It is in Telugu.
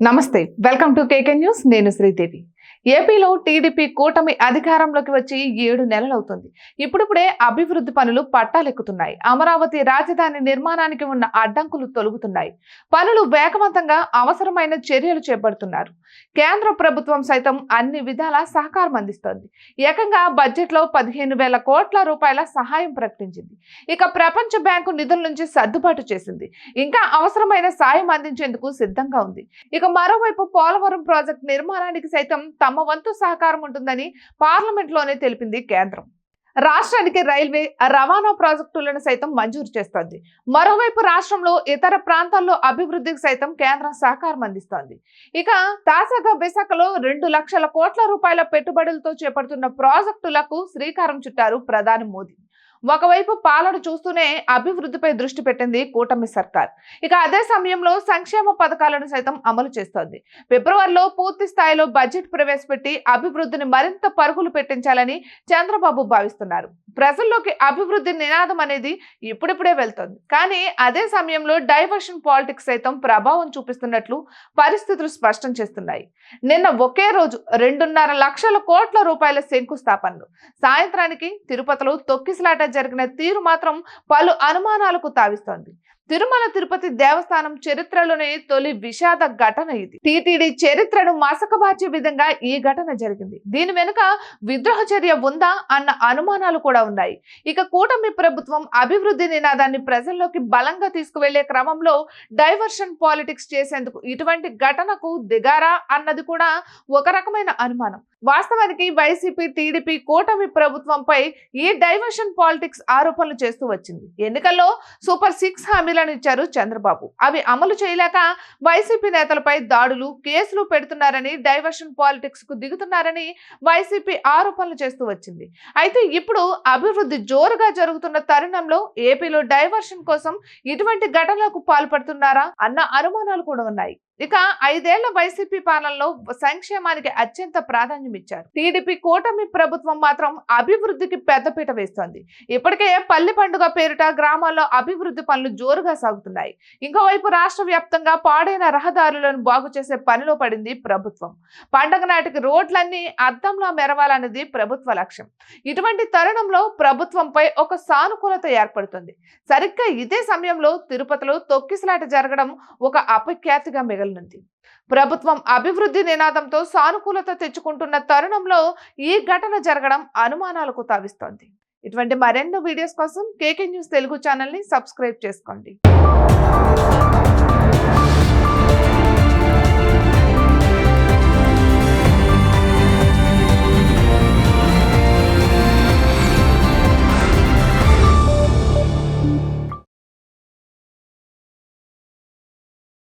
నమస్తే, వెల్కమ్ టు కేకే న్యూస్. నేను శ్రీదేవి. ఏపీలో టీడీపీ కూటమి అధికారంలోకి వచ్చి 7 నెలలవుతుంది. ఇప్పుడిప్పుడే అభివృద్ధి పనులు పట్టాలెక్కుతున్నాయి. అమరావతి రాజధాని నిర్మాణానికి ఉన్న అడ్డంకులు తొలగుతున్నాయి. పనులు వేగవంతంగా అవసరమైన చర్యలు చేపడుతున్నారు. కేంద్ర ప్రభుత్వం సైతం అన్ని విధాల సహకారం అందిస్తోంది. ఏకంగా బడ్జెట్లో 15,000 కోట్ల రూపాయల సహాయం ప్రకటించింది. ఇక ప్రపంచ బ్యాంకు నిధుల నుంచి సర్దుబాటు చేసింది. ఇంకా అవసరమైన సాయం అందించేందుకు సిద్ధంగా ఉంది. ఇక మరోవైపు పోలవరం ప్రాజెక్టు నిర్మాణానికి సైతం తమ వంతు సహకారం ఉంటుందని పార్లమెంట్లోనే తెలిపింది కేంద్రం. రాష్ట్రానికి రైల్వే, రవాణా ప్రాజెక్టులను సైతం మంజూరు చేస్తోంది. మరోవైపు రాష్ట్రంలో ఇతర ప్రాంతాల్లో అభివృద్ధికి సైతం కేంద్రం సహకారం అందిస్తోంది. ఇక తాజాగా విశాఖలో 2 లక్షల కోట్ల రూపాయల పెట్టుబడులతో చేపడుతున్న ప్రాజెక్టులకు శ్రీకారం చుట్టారు ప్రధాని మోదీ. ఒకవైపు పాలన చూస్తూనే అభివృద్ధిపై దృష్టి పెట్టింది కూటమి సర్కార్. ఇక అదే సమయంలో సంక్షేమ పథకాలను సైతం అమలు చేస్తోంది. ఫిబ్రవరిలో పూర్తి స్థాయిలో బడ్జెట్ ప్రవేశపెట్టి అభివృద్ధిని మరింత పరుగులు పెట్టించాలని చంద్రబాబు భావిస్తున్నారు. ప్రజల్లోకి అభివృద్ధి నినాదం అనేది ఇప్పుడిప్పుడే వెళ్తోంది. కానీ అదే సమయంలో డైవర్షన్ పాలిటిక్స్ సైతం ప్రభావం చూపిస్తున్నట్లు పరిస్థితులు స్పష్టం చేస్తున్నాయి. నిన్న ఒకే రోజు 2.5 లక్షల కోట్ల రూపాయల శంకుస్థాపనలు, సాయంత్రానికి తిరుపతిలో తొక్కిసలాట జరిగిన తీరు మాత్రం పలు అనుమానాలకు తావిస్తోంది. తిరుమల తిరుపతి దేవస్థానం చరిత్రలోనే తొలి విషాద ఘటన ఇది. టీటీడీ చరిత్రను మసకబార్చే విధంగా ఈ ఘటన జరిగింది. దీని వెనుక విద్రోహ చర్య ఉందా అన్న అనుమానాలు కూడా ఉన్నాయి. ఇక కూటమి ప్రభుత్వం అభివృద్ధి నినాదాన్ని ప్రజల్లోకి బలంగా తీసుకువెళ్లే క్రమంలో డైవర్షన్ పాలిటిక్స్ చేసేందుకు ఇటువంటి ఘటనకు దిగారా అన్నది కూడా ఒక రకమైన అనుమానం. వాస్తవానికి వైసీపీ, టీడీపీ కూటమి ప్రభుత్వంపై ఈ డైవర్షన్ పాలిటిక్స్ ఆరోపణలు చేస్తూ వచ్చింది. ఎన్నికల్లో సూపర్ 6 హామీలను ఇచ్చారు చంద్రబాబు. అవి అమలు చేయలేక వైసీపీ నేతలపై దాడులు, కేసులు పెడుతున్నారని, డైవర్షన్ పాలిటిక్స్ కు దిగుతున్నారని వైసీపీ ఆరోపణలు చేస్తూ వచ్చింది. అయితే ఇప్పుడు అభివృద్ధి జోరుగా జరుగుతున్న తరుణంలో ఏపీలో డైవర్షన్ కోసం ఇటువంటి ఘటనలకు పాల్పడుతున్నారా అన్న అనుమానాలు కూడా ఉన్నాయి. ఇక 5 ఏళ్ల వైసీపీ పాలనలో సంక్షేమానికి అత్యంత ప్రాధాన్యం ఇచ్చారు. టీడీపీ కూటమి ప్రభుత్వం మాత్రం అభివృద్ధికి పెద్దపీట వేస్తోంది. ఇప్పటికే పల్లె పండుగ పేరిట గ్రామాల్లో అభివృద్ధి పనులు జోరుగా సాగుతున్నాయి. ఇంకోవైపు రాష్ట్ర వ్యాప్తంగా పాడైన రహదారులను బాగు చేసే పనిలో పడింది ప్రభుత్వం. పండగ నాటికి రోడ్లన్నీ అద్దంలా మెరవాలన్నది ప్రభుత్వ లక్ష్యం. ఇటువంటి తరుణంలో ప్రభుత్వంపై ఒక సానుకూలత ఏర్పడుతుంది. సరిగ్గా ఇదే సమయంలో తిరుపతిలో తొక్కిసలాట జరగడం ఒక అపఖ్యాతిగా మిగిలింది. ప్రభుత్వం అభివృద్ధి నినాదంతో సానుకూలత తెచ్చుకుంటున్న తరుణంలో ఈ ఘటన జరగడం అనుమానాలకు తావిస్తోంది. ఇటువంటి మరెన్నో వీడియోస్ కోసం కేకే న్యూస్ తెలుగు ఛానల్ ని సబ్స్క్రైబ్ చేసుకోండి.